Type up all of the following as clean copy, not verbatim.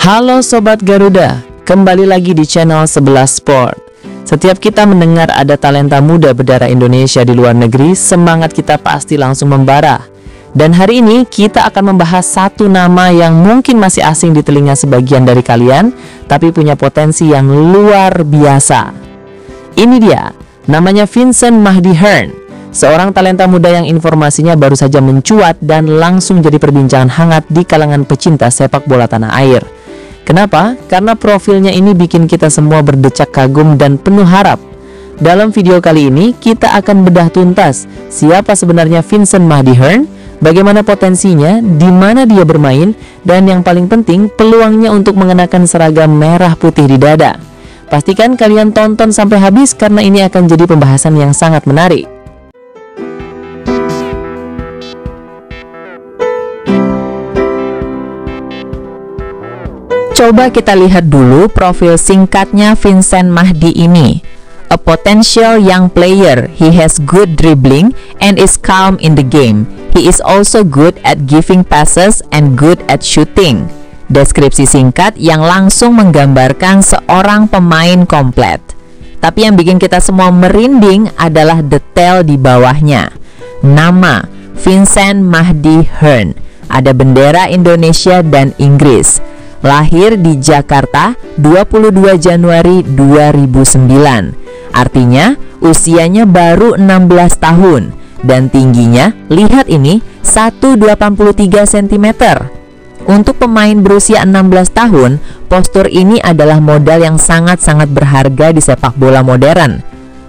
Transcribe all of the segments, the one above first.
Halo Sobat Garuda, kembali lagi di channel 11 Sport. Setiap kita mendengar ada talenta muda berdarah Indonesia di luar negeri, semangat kita pasti langsung membara. Dan hari ini kita akan membahas satu nama yang mungkin masih asing di telinga sebagian dari kalian, tapi punya potensi yang luar biasa. Ini dia, namanya Vincent Mahdi Hearn, seorang talenta muda yang informasinya baru saja mencuat dan langsung jadi perbincangan hangat di kalangan pecinta sepak bola tanah air. Kenapa? Karena profilnya ini bikin kita semua berdecak kagum dan penuh harap. Dalam video kali ini, kita akan bedah tuntas siapa sebenarnya Vincent Mahdi Hearn, bagaimana potensinya, di mana dia bermain, dan yang paling penting, peluangnya untuk mengenakan seragam merah putih di dada. Pastikan kalian tonton sampai habis karena ini akan jadi pembahasan yang sangat menarik. Coba kita lihat dulu profil singkatnya Vincent Mahdi ini. A potential young player, he has good dribbling and is calm in the game. He is also good at giving passes and good at shooting. Deskripsi singkat yang langsung menggambarkan seorang pemain komplit. Tapi yang bikin kita semua merinding adalah detail di bawahnya. Nama, Vincent Mahdi Hearn. Ada bendera Indonesia dan Inggris. Lahir di Jakarta 22 Januari 2009. Artinya usianya baru 16 tahun. Dan tingginya, lihat ini, 183 cm. Untuk pemain berusia 16 tahun, postur ini adalah modal yang sangat-sangat berharga di sepak bola modern.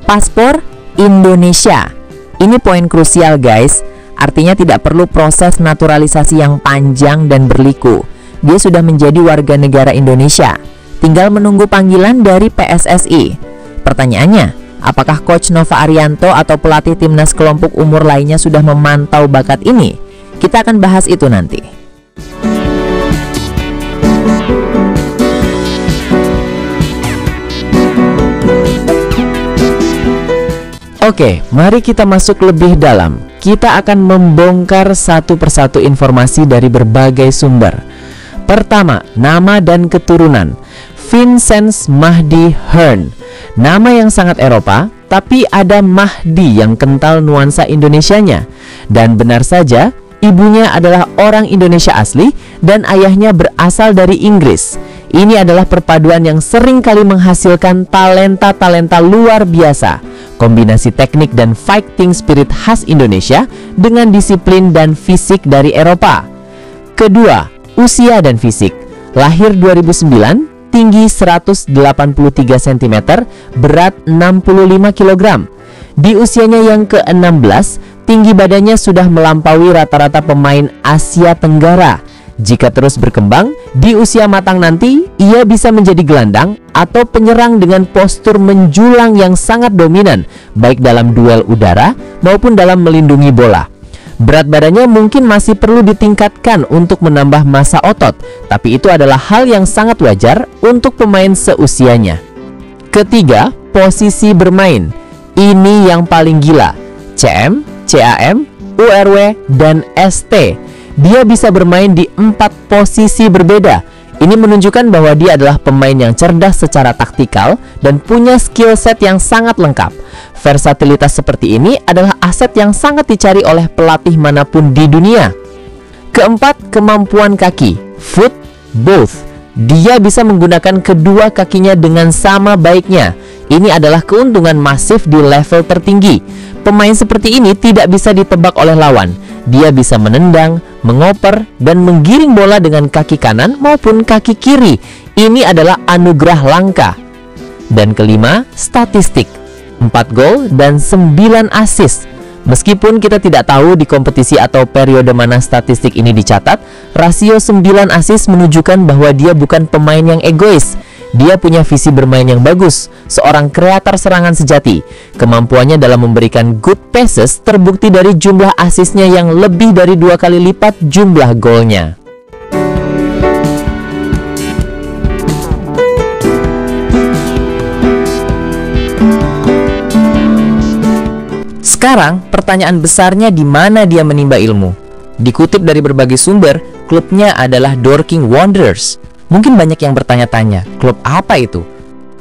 Paspor Indonesia. Ini poin krusial guys. Artinya tidak perlu proses naturalisasi yang panjang dan berliku. Dia sudah menjadi warga negara Indonesia. Tinggal menunggu panggilan dari PSSI. Pertanyaannya, apakah Coach Nova Arianto atau pelatih timnas kelompok umur lainnya sudah memantau bakat ini? Kita akan bahas itu nanti. Oke, mari kita masuk lebih dalam. Kita akan membongkar satu persatu informasi dari berbagai sumber. Pertama, nama dan keturunan. Vincent Mahdi Hearn. Nama yang sangat Eropa, tapi ada Mahdi yang kental nuansa Indonesianya. Dan benar saja, ibunya adalah orang Indonesia asli dan ayahnya berasal dari Inggris. Ini adalah perpaduan yang sering kali menghasilkan talenta-talenta luar biasa. Kombinasi teknik dan fighting spirit khas Indonesia dengan disiplin dan fisik dari Eropa. Kedua, usia dan fisik. Lahir 2009, tinggi 183 cm, berat 65 kg. Di usianya yang ke-16, tinggi badannya sudah melampaui rata-rata pemain Asia Tenggara. Jika terus berkembang, di usia matang nanti, ia bisa menjadi gelandang atau penyerang dengan postur menjulang yang sangat dominan, baik dalam duel udara maupun dalam melindungi bola. Berat badannya mungkin masih perlu ditingkatkan untuk menambah massa otot, tapi itu adalah hal yang sangat wajar untuk pemain seusianya. Ketiga, posisi bermain. Ini yang paling gila. CM, CAM, URW, dan ST. Dia bisa bermain di 4 posisi berbeda. Ini menunjukkan bahwa dia adalah pemain yang cerdas secara taktikal dan punya skill set yang sangat lengkap. Versatilitas seperti ini adalah aset yang sangat dicari oleh pelatih manapun di dunia. Keempat, kemampuan kaki. Foot, both. Dia bisa menggunakan kedua kakinya dengan sama baiknya. Ini adalah keuntungan masif di level tertinggi. Pemain seperti ini tidak bisa ditebak oleh lawan. Dia bisa menendang, mengoper, dan menggiring bola dengan kaki kanan maupun kaki kiri. Ini adalah anugerah langka. Dan kelima, statistik. 4 gol dan 9 assist. Meskipun kita tidak tahu di kompetisi atau periode mana statistik ini dicatat, rasio 9 assist menunjukkan bahwa dia bukan pemain yang egois. Dia punya visi bermain yang bagus, seorang kreator serangan sejati. Kemampuannya dalam memberikan good passes terbukti dari jumlah asisnya yang lebih dari 2 kali lipat jumlah golnya. Sekarang, pertanyaan besarnya di mana dia menimba ilmu. Dikutip dari berbagai sumber, klubnya adalah Dorking Wanderers. Mungkin banyak yang bertanya-tanya, klub apa itu?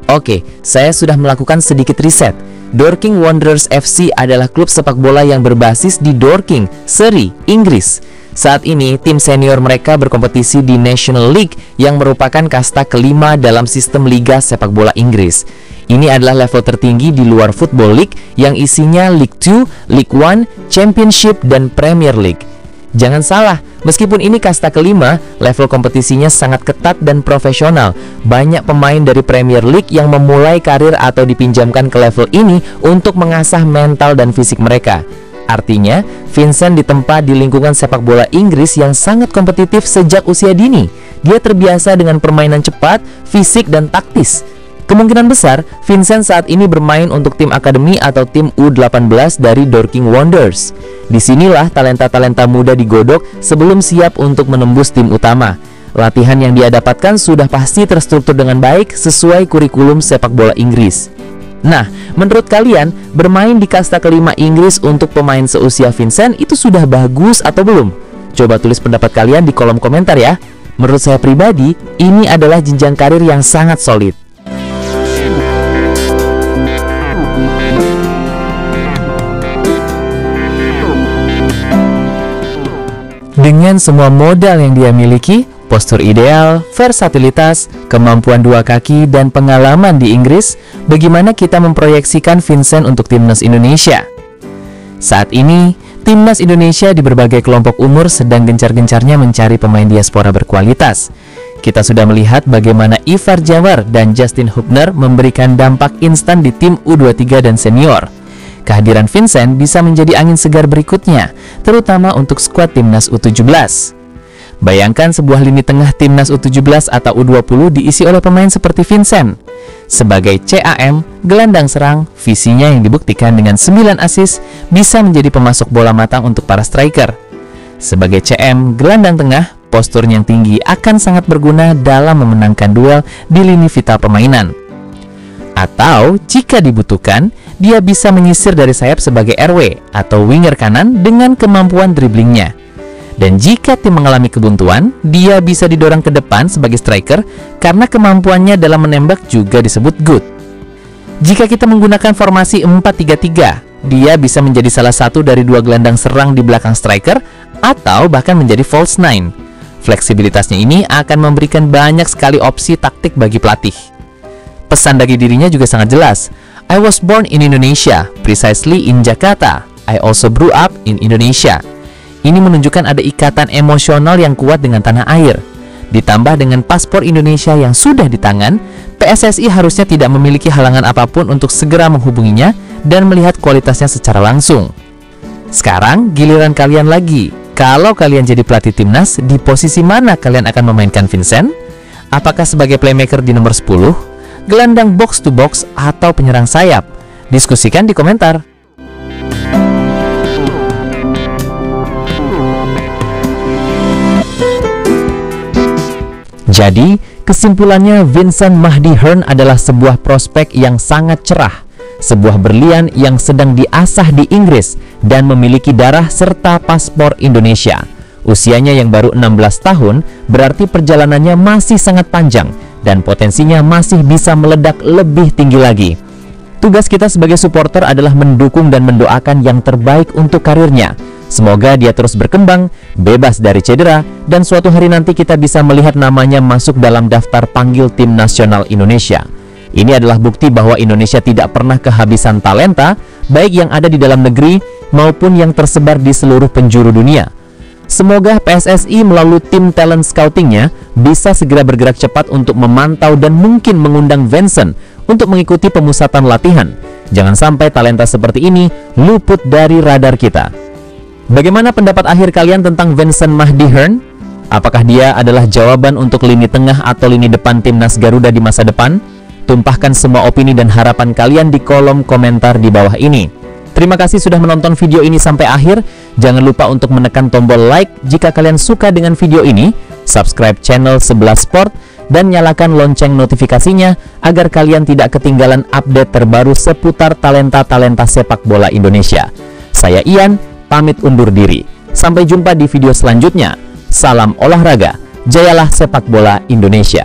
Oke, saya sudah melakukan sedikit riset. Dorking Wanderers FC adalah klub sepak bola yang berbasis di Dorking, Surrey, Inggris. Saat ini, tim senior mereka berkompetisi di National League yang merupakan kasta kelima dalam sistem liga sepak bola Inggris. Ini adalah level tertinggi di luar Football League yang isinya League 2, League 1, Championship, dan Premier League. Jangan salah, meskipun ini kasta kelima, level kompetisinya sangat ketat dan profesional. Banyak pemain dari Premier League yang memulai karir atau dipinjamkan ke level ini untuk mengasah mental dan fisik mereka. Artinya, Vincent ditempa di lingkungan sepak bola Inggris yang sangat kompetitif sejak usia dini. Dia terbiasa dengan permainan cepat, fisik, dan taktis. Kemungkinan besar, Vincent saat ini bermain untuk tim akademi atau tim U18 dari Dorking Wanderers. Disinilah talenta-talenta muda digodok sebelum siap untuk menembus tim utama. Latihan yang dia dapatkan sudah pasti terstruktur dengan baik sesuai kurikulum sepak bola Inggris. Nah, menurut kalian, bermain di kasta kelima Inggris untuk pemain seusia Vincent itu sudah bagus atau belum? Coba tulis pendapat kalian di kolom komentar ya. Menurut saya pribadi, ini adalah jenjang karir yang sangat solid. Dengan semua modal yang dia miliki, postur ideal, versatilitas, kemampuan dua kaki, dan pengalaman di Inggris, bagaimana kita memproyeksikan Vincent untuk timnas Indonesia? Saat ini, timnas Indonesia di berbagai kelompok umur sedang gencar-gencarnya mencari pemain diaspora berkualitas. Kita sudah melihat bagaimana Ivar Jawar dan Justin Hubner memberikan dampak instan di tim U23 dan senior. Kehadiran Vincent bisa menjadi angin segar berikutnya, terutama untuk skuad timnas U17. Bayangkan sebuah lini tengah timnas U17 atau U20 diisi oleh pemain seperti Vincent. Sebagai CAM, gelandang serang, visinya yang dibuktikan dengan 9 assist bisa menjadi pemasok bola matang untuk para striker. Sebagai CM, gelandang tengah, posturnya yang tinggi akan sangat berguna dalam memenangkan duel di lini vital permainan. Atau, jika dibutuhkan, dia bisa menyisir dari sayap sebagai RW atau winger kanan dengan kemampuan driblingnya. Dan jika tim mengalami kebuntuan, dia bisa didorong ke depan sebagai striker karena kemampuannya dalam menembak juga disebut good. Jika kita menggunakan formasi 4-3-3, dia bisa menjadi salah satu dari dua gelandang serang di belakang striker atau bahkan menjadi false nine. Fleksibilitasnya ini akan memberikan banyak sekali opsi taktik bagi pelatih. Pesan bagi dirinya juga sangat jelas. I was born in Indonesia, precisely in Jakarta. I also grew up in Indonesia. Ini menunjukkan ada ikatan emosional yang kuat dengan tanah air. Ditambah dengan paspor Indonesia yang sudah di tangan, PSSI harusnya tidak memiliki halangan apapun untuk segera menghubunginya dan melihat kualitasnya secara langsung. Sekarang giliran kalian lagi. Kalau kalian jadi pelatih timnas, di posisi mana kalian akan memainkan Vincent? Apakah sebagai playmaker di nomor 10? Gelandang box to box atau penyerang sayap? Diskusikan di komentar. Jadi, kesimpulannya Vincent Mahdi Hearn adalah sebuah prospek yang sangat cerah, sebuah berlian yang sedang diasah di Inggris dan memiliki darah serta paspor Indonesia. Usianya yang baru 16 tahun berarti perjalanannya masih sangat panjang dan potensinya masih bisa meledak lebih tinggi lagi. Tugas kita sebagai supporter adalah mendukung dan mendoakan yang terbaik untuk karirnya. Semoga dia terus berkembang, bebas dari cedera, dan suatu hari nanti kita bisa melihat namanya masuk dalam daftar panggil tim nasional Indonesia. Ini adalah bukti bahwa Indonesia tidak pernah kehabisan talenta, baik yang ada di dalam negeri maupun yang tersebar di seluruh penjuru dunia. Semoga PSSI melalui tim talent scoutingnya bisa segera bergerak cepat untuk memantau dan mungkin mengundang Vincent untuk mengikuti pemusatan latihan. Jangan sampai talenta seperti ini luput dari radar kita. Bagaimana pendapat akhir kalian tentang Vincent Mahdi Hearn? Apakah dia adalah jawaban untuk lini tengah atau lini depan timnas Garuda di masa depan? Tumpahkan semua opini dan harapan kalian di kolom komentar di bawah ini. Terima kasih sudah menonton video ini sampai akhir. Jangan lupa untuk menekan tombol like jika kalian suka dengan video ini, subscribe channel 11 Sport, dan nyalakan lonceng notifikasinya agar kalian tidak ketinggalan update terbaru seputar talenta-talenta sepak bola Indonesia. Saya Ian, pamit undur diri. Sampai jumpa di video selanjutnya. Salam olahraga Jayalah sepak bola Indonesia.